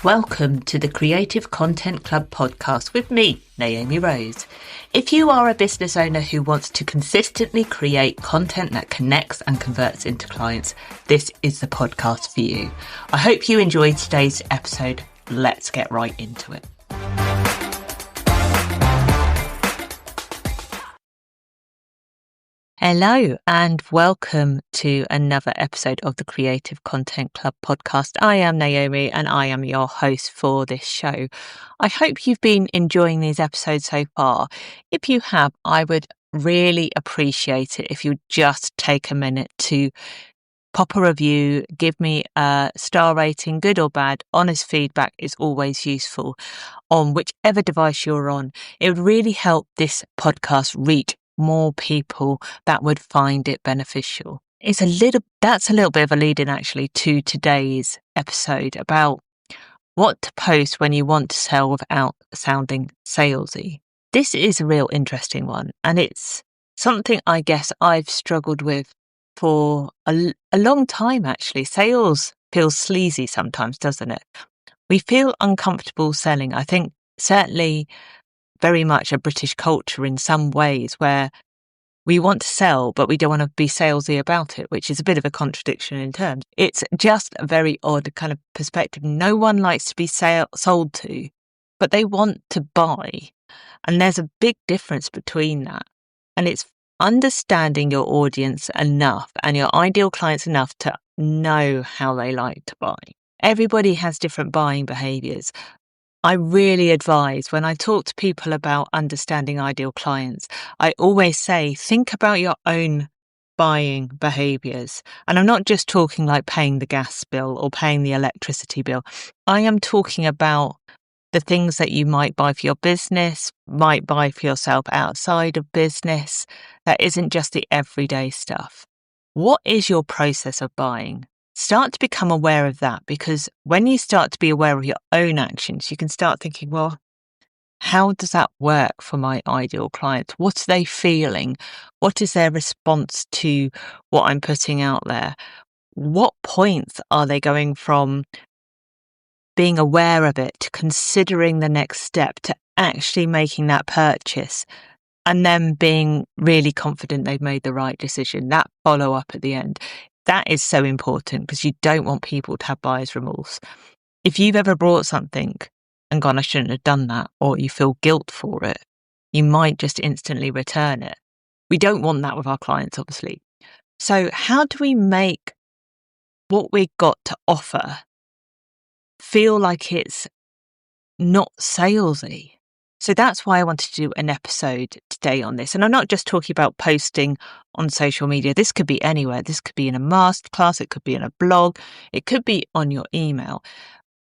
Welcome to the Creative Content Club podcast with me, Naomi Rose. If you are a business owner who wants to consistently create content that connects and converts into clients, this is the podcast for you. I hope you enjoyed today's episode. Let's get right into it. Hello and welcome to another episode of the Creative Content Club podcast. I am Naomi and I am your host for this show. I hope you've been enjoying these episodes so far. If you have, I would really appreciate it if you just take a minute to pop a review, give me a star rating, good or bad. Honest feedback is always useful on whichever device you're on. It would really help this podcast reach more people that would find it beneficial. That's a little bit of a lead in actually to today's episode about what to post when you want to sell without sounding salesy. This is a real interesting one, and it's something I guess I've struggled with for a long time actually. Sales feels sleazy sometimes, doesn't it? We feel uncomfortable selling. I think certainly very much a British culture in some ways where we want to sell, but we don't want to be salesy about it, which is a bit of a contradiction in terms. It's just a very odd kind of perspective. No one likes to be sold to, but they want to buy. And there's a big difference between that. And it's understanding your audience enough and your ideal clients enough to know how they like to buy. Everybody has different buying behaviors. I really advise when I talk to people about understanding ideal clients, I always say, think about your own buying behaviors. And I'm not just talking like paying the gas bill or paying the electricity bill. I am talking about the things that you might buy for your business, might buy for yourself outside of business. That isn't just the everyday stuff. What is your process of buying? Start to become aware of that, because when you start to be aware of your own actions, you can start thinking, well, how does that work for my ideal client? What are they feeling? What is their response to what I'm putting out there? What points are they going from being aware of it to considering the next step to actually making that purchase and then being really confident they've made the right decision? That follow up at the end. That is so important because you don't want people to have buyer's remorse. If you've ever bought something and gone, I shouldn't have done that, or you feel guilt for it, you might just instantly return it. We don't want that with our clients, obviously. So how do we make what we've got to offer feel like it's not salesy? So that's why I wanted to do an episode today on this. And I'm not just talking about posting on social media. This could be anywhere. This could be in a masterclass. It could be in a blog. It could be on your email.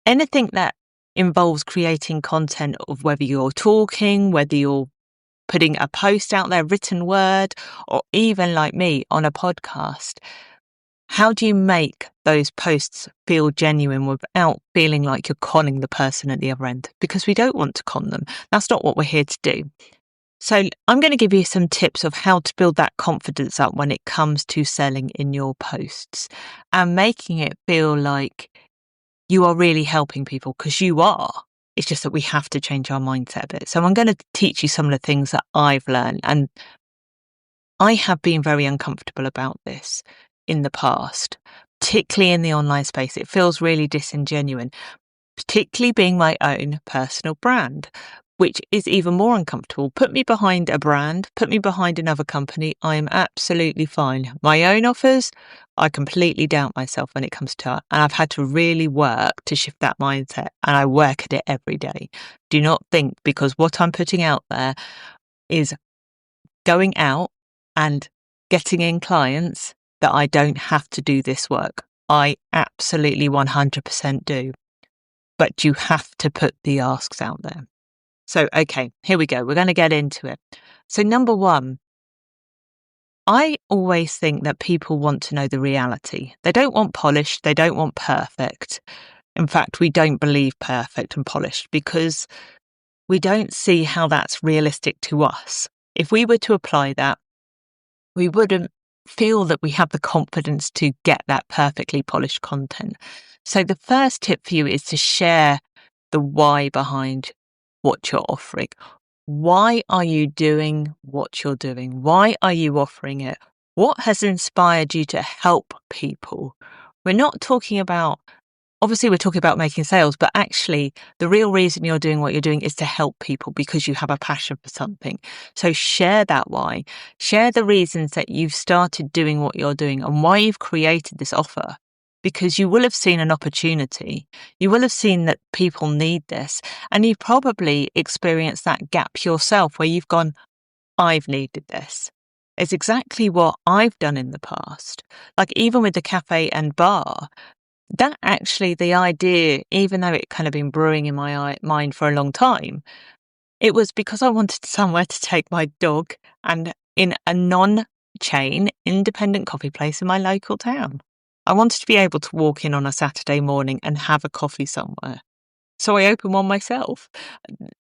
Anything that involves creating content of whether you're talking, whether you're putting a post out there, written word, or even like me on a podcast. How do you make those posts feel genuine without feeling like you're conning the person at the other end? Because we don't want to con them. That's not what we're here to do. So I'm going to give you some tips of how to build that confidence up when it comes to selling in your posts and making it feel like you are really helping people, because you are. It's just that we have to change our mindset a bit. So I'm going to teach you some of the things that I've learned. And I have been very uncomfortable about this in the past, particularly in the online space. It feels really disingenuous, particularly being my own personal brand, which is even more uncomfortable. Put me behind a brand, put me behind another company, I am absolutely fine. My own offers, I completely doubt myself when it comes to it. And I've had to really work to shift that mindset, and I work at it every day. Do not think because what I'm putting out there is going out and getting in clients that I don't have to do this work. I absolutely 100% do. But you have to put the asks out there. So, okay, here we go. We're going to get into it. So number one, I always think that people want to know the reality. They don't want polished. They don't want perfect. In fact, we don't believe perfect and polished because we don't see how that's realistic to us. If we were to apply that, we wouldn't feel that we have the confidence to get that perfectly polished content. So the first tip for you is to share the why behind what you're offering. Why are you doing what you're doing? Why are you offering it? What has inspired you to help people? We're not talking about, obviously we're talking about making sales, but actually the real reason you're doing what you're doing is to help people because you have a passion for something. So share that why. Share the reasons that you've started doing what you're doing and why you've created this offer. Because you will have seen an opportunity. You will have seen that people need this. And you've probably experienced that gap yourself where you've gone, I've needed this. It's exactly what I've done in the past. Like even with the cafe and bar, that actually the idea, even though it kind of been brewing in my mind for a long time, it was because I wanted somewhere to take my dog and in a non-chain independent coffee place in my local town. I wanted to be able to walk in on a Saturday morning and have a coffee somewhere. So I opened one myself.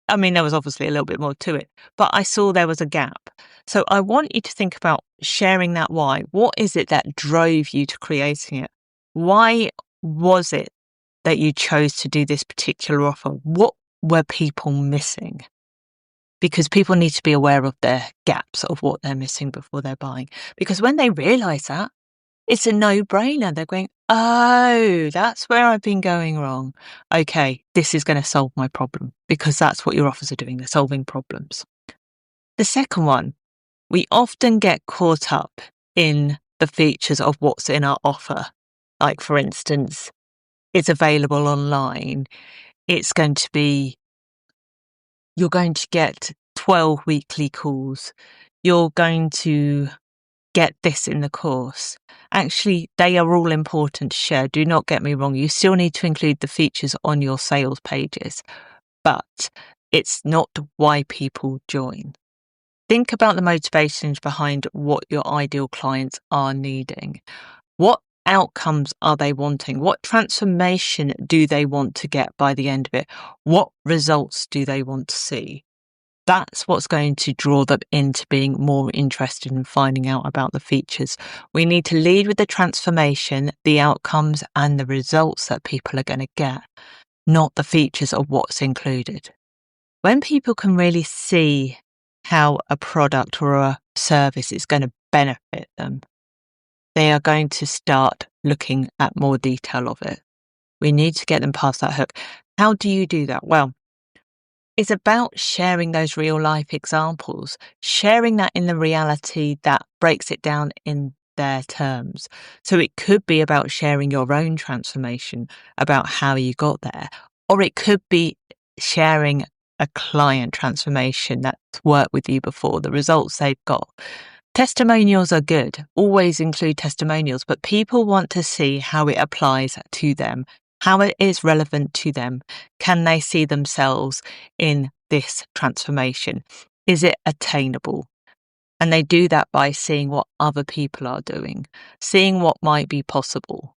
I mean, there was obviously a little bit more to it, but I saw there was a gap. So I want you to think about sharing that why. What is it that drove you to creating it? Why was it that you chose to do this particular offer? What were people missing? Because people need to be aware of their gaps of what they're missing before they're buying. Because when they realize that, it's a no-brainer. They're going, oh, that's where I've been going wrong. Okay, this is going to solve my problem because that's what your offers are doing. They're solving problems. The second one, we often get caught up in the features of what's in our offer. Like, for instance, it's available online. It's going to be, you're going to get 12 weekly calls. You're going to get this in the course. Actually, they are all important to share. Do not get me wrong. You still need to include the features on your sales pages, but it's not why people join. Think about the motivations behind what your ideal clients are needing. What outcomes are they wanting? What transformation do they want to get by the end of it? What results do they want to see? That's what's going to draw them into being more interested in finding out about the features. We need to lead with the transformation, the outcomes, and the results that people are going to get, not the features of what's included. When people can really see how a product or a service is going to benefit them, they are going to start looking at more detail of it. We need to get them past that hook. How do you do that? Well, it's about sharing those real life examples, sharing that in the reality that breaks it down in their terms. So it could be about sharing your own transformation, about how you got there, or it could be sharing a client transformation that's worked with you before, the results they've got. Testimonials are good. Always include testimonials, but people want to see how it applies to them, how it is relevant to them. Can they see themselves in this transformation? Is it attainable? And they do that by seeing what other people are doing, seeing what might be possible,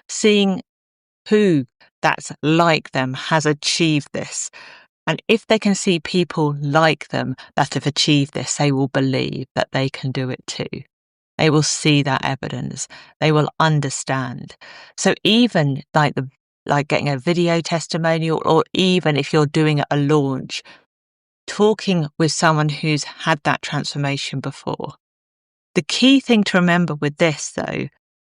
seeing who that's like them has achieved this. And if they can see people like them that have achieved this, they will believe that they can do it too. They will see that evidence. They will understand. So even like getting a video testimonial, or even if you're doing a launch, talking with someone who's had that transformation before. The key thing to remember with this, though,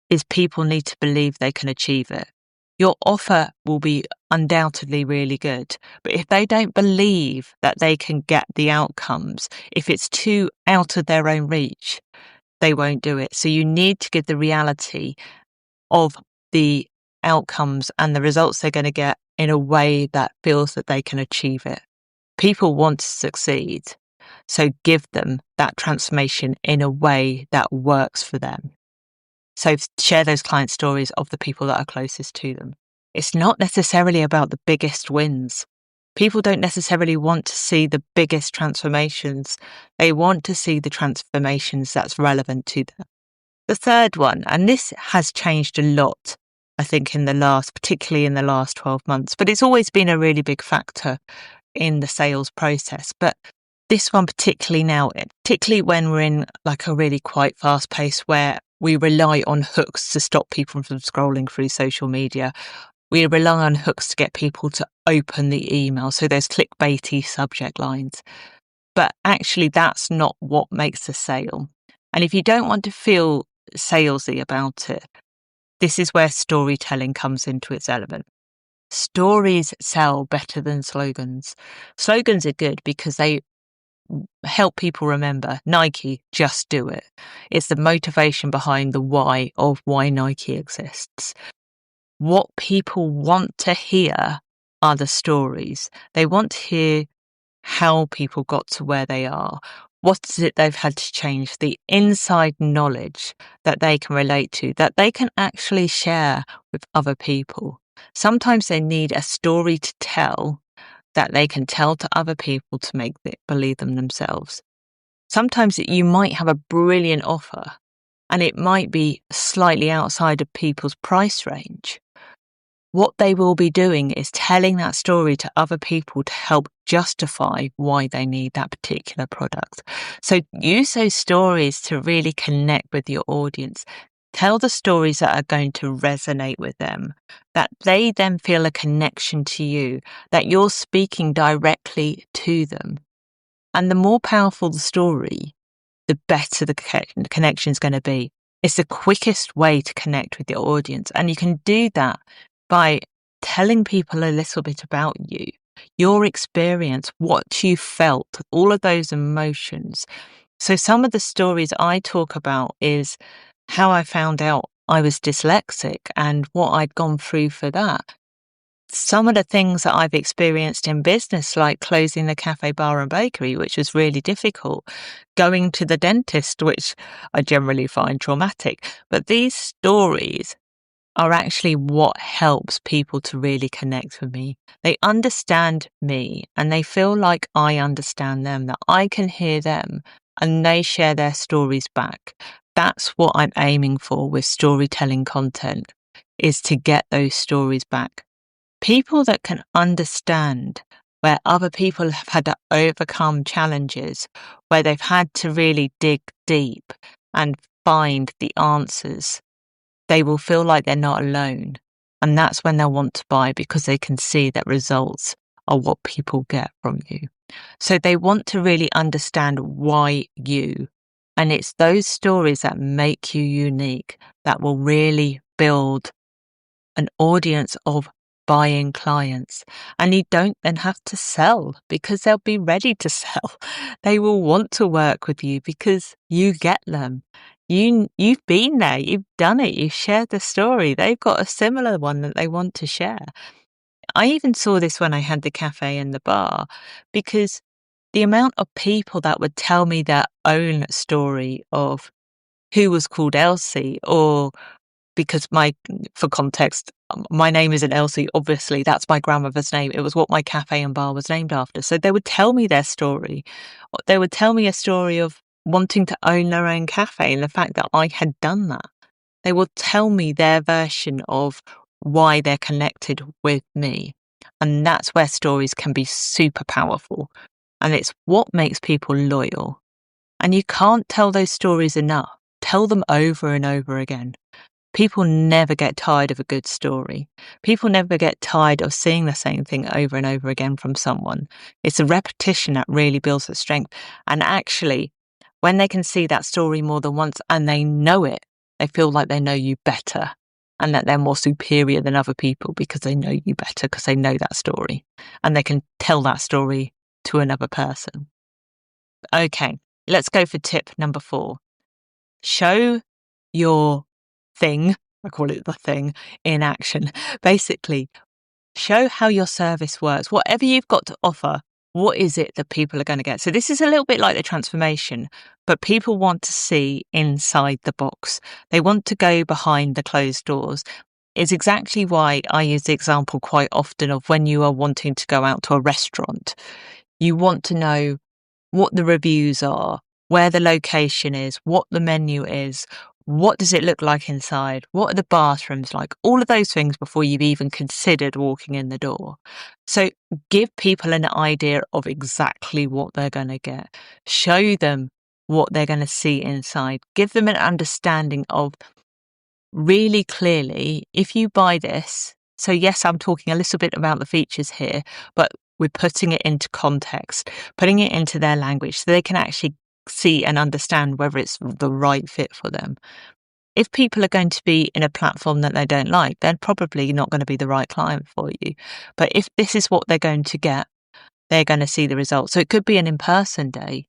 is people need to believe they can achieve it. Your offer will be undoubtedly really good, but if they don't believe that they can get the outcomes, if it's too out of their own reach, they won't do it. So you need to give the reality of the outcomes and the results they're going to get in a way that feels that they can achieve it. People want to succeed, so give them that transformation in a way that works for them. So share those client stories of the people that are closest to them. It's not necessarily about the biggest wins. People don't necessarily want to see the biggest transformations. They want to see the transformations that's relevant to them. The third one, and this has changed a lot, I think, particularly in the last 12 months, but it's always been a really big factor in the sales process. But this one particularly now, particularly when we're in like a really quite fast pace where we rely on hooks to stop people from scrolling through social media. We rely on hooks to get people to open the email. So there's clickbaity subject lines. But actually, that's not what makes a sale. And if you don't want to feel salesy about it, this is where storytelling comes into its element. Stories sell better than slogans. Slogans are good because they help people remember Nike, just do it. It's the motivation behind the why of why Nike exists. What people want to hear are the stories. They want to hear how people got to where they are. What is it they've had to change? The inside knowledge that they can relate to, that they can actually share with other people. Sometimes they need a story to tell that they can tell to other people to make them believe them themselves. Sometimes you might have a brilliant offer and it might be slightly outside of people's price range. What they will be doing is telling that story to other people to help justify why they need that particular product. So use those stories to really connect with your audience. Tell the stories that are going to resonate with them, that they then feel a connection to you, that you're speaking directly to them. And the more powerful the story, the better the connection is going to be. It's the quickest way to connect with your audience. And you can do that by telling people a little bit about you, your experience, what you felt, all of those emotions. So some of the stories I talk about is how I found out I was dyslexic and what I'd gone through for that. Some of the things that I've experienced in business, like closing the cafe, bar and bakery, which was really difficult, going to the dentist, which I generally find traumatic. But these stories are actually what helps people to really connect with me. They understand me and they feel like I understand them, that I can hear them and they share their stories back. That's what I'm aiming for with storytelling content, is to get those stories back. People that can understand where other people have had to overcome challenges, where they've had to really dig deep and find the answers, they will feel like they're not alone. And that's when they'll want to buy, because they can see that results are what people get from you. So they want to really understand why you. And it's those stories that make you unique that will really build an audience of buying clients. And you don't then have to sell, because they'll be ready to sell. They will want to work with you because you get them. You've been there, you've done it, you've shared the story. They've got a similar one that they want to share. I even saw this when I had the cafe and the bar, because the amount of people that would tell me their own story of who was called Elsie, or because for context, my name isn't Elsie, obviously, that's my grandmother's name. It was what my cafe and bar was named after. So they would tell me their story. They would tell me a story of wanting to own their own cafe and the fact that I had done that. They will tell me their version of why they're connected with me. And that's where stories can be super powerful. And it's what makes people loyal. And you can't tell those stories enough. Tell them over and over again. People never get tired of a good story. People never get tired of seeing the same thing over and over again from someone. It's a repetition that really builds the strength. And actually, when they can see that story more than once and they know it, they feel like they know you better and that they're more superior than other people because they know you better, because they know that story and they can tell that story to another person. Okay, let's go for tip number 4. Show your thing, I call it the thing, in action. Basically, show how your service works. Whatever you've got to offer, what is it that people are going to get? So this is a little bit like the transformation, but people want to see inside the box. They want to go behind the closed doors. It's exactly why I use the example quite often of when you are wanting to go out to a restaurant. You want to know what the reviews are, where the location is, what the menu is, What does it look like inside? What are the bathrooms like? All of those things before you've even considered walking in the door. So give people an idea of exactly what they're going to get. Show them what they're going to see inside. Give them an understanding of really clearly, if you buy this. So yes, I'm talking a little bit about the features here, but we're putting it into context, putting it into their language so they can actually see and understand whether it's the right fit for them. If people are going to be in a platform that they don't like, they're probably not going to be the right client for you. But if this is what they're going to get, they're going to see the results. So it could be an in-person day,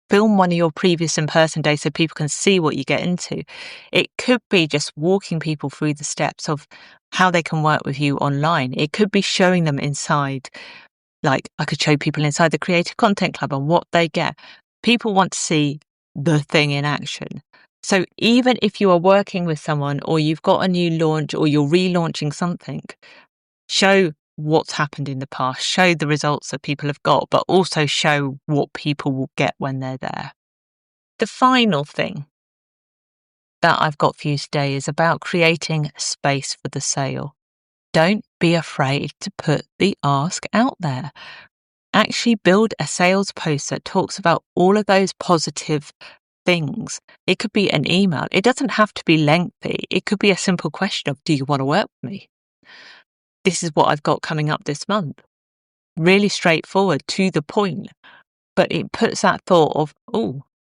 film one of your previous in-person days so people can see what you get into. It could be just walking people through the steps of how they can work with you online. It could be showing them inside, like I could show people inside the Creative Content Club and what they get. People want to see the thing in action. So even if you are working with someone or you've got a new launch or you're relaunching something, show what's happened in the past, show the results that people have got, but also show what people will get when they're there. The final thing that I've got for you today is about creating space for the sale. Don't be afraid to put the ask out there. Actually build a sales post that talks about all of those positive things. It could be an email. It doesn't have to be lengthy. It could be a simple question of, do you want to work with me? This is what I've got coming up this month. Really straightforward, to the point. But it puts that thought of,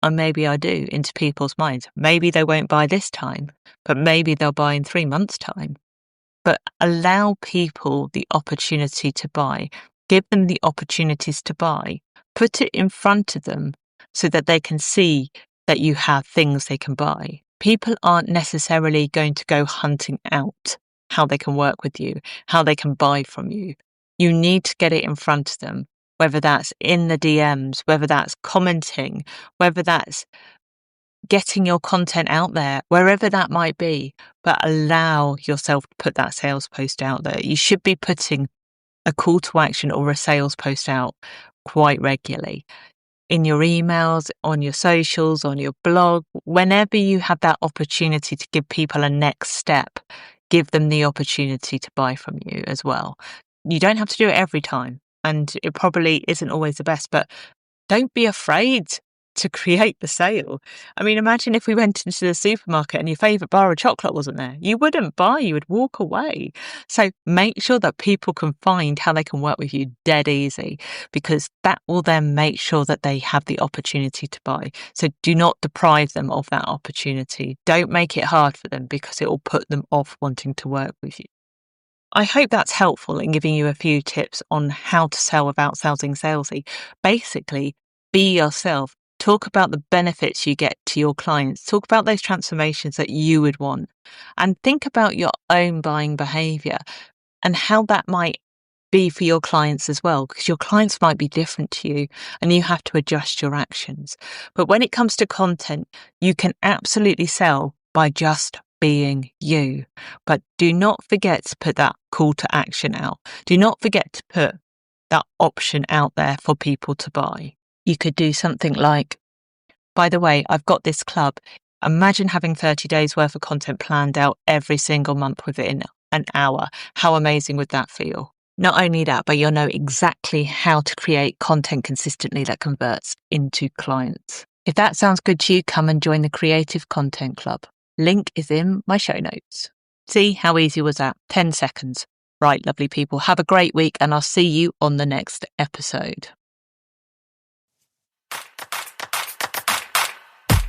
and maybe I do, into people's minds. Maybe they won't buy this time, but maybe they'll buy in 3 months' time. But allow people the opportunity to buy. Give them the opportunities to buy. Put it in front of them so that they can see that you have things they can buy. People aren't necessarily going to go hunting out how they can work with you, how they can buy from you. You need to get it in front of them, whether that's in the DMs, whether that's commenting, whether that's getting your content out there, wherever that might be. But allow yourself to put that sales post out there. You should be putting a call to action or a sales post out quite regularly. In your emails, on your socials, on your blog, whenever you have that opportunity to give people a next step, give them the opportunity to buy from you as well. You don't have to do it every time, and it probably isn't always the best, but don't be afraid to create the sale. I mean, imagine if we went into the supermarket and your favourite bar of chocolate wasn't there. You wouldn't buy, you would walk away. So make sure that people can find how they can work with you dead easy, because that will then make sure that they have the opportunity to buy. So do not deprive them of that opportunity. Don't make it hard for them, because it will put them off wanting to work with you. I hope that's helpful in giving you a few tips on how to sell without sounding salesy. Basically, be yourself. Talk about the benefits you get to your clients. Talk about those transformations that you would want. And think about your own buying behavior and how that might be for your clients as well, because your clients might be different to you and you have to adjust your actions. But when it comes to content, you can absolutely sell by just being you. But do not forget to put that call to action out. Do not forget to put that option out there for people to buy. You could do something like, by the way, I've got this club. Imagine having 30 days worth of content planned out every single month within an hour. How amazing would that feel? Not only that, but you'll know exactly how to create content consistently that converts into clients. If that sounds good to you, come and join the Creative Content Club. Link is in my show notes. See, how easy was that? 10 seconds. Right, lovely people, have a great week and I'll see you on the next episode.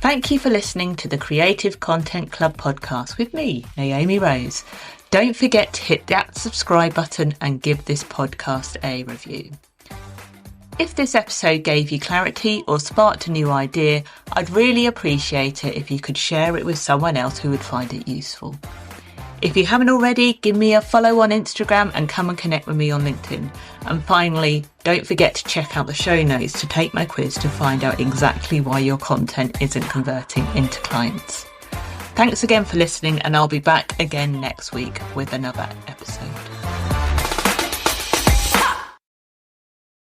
Thank you for listening to the Creative Content Club podcast with me, Naomi Rose. Don't forget to hit that subscribe button and give this podcast a review. If this episode gave you clarity or sparked a new idea, I'd really appreciate it if you could share it with someone else who would find it useful. If you haven't already, give me a follow on Instagram and come and connect with me on LinkedIn. And finally, don't forget to check out the show notes to take my quiz to find out exactly why your content isn't converting into clients. Thanks again for listening, and I'll be back again next week with another episode.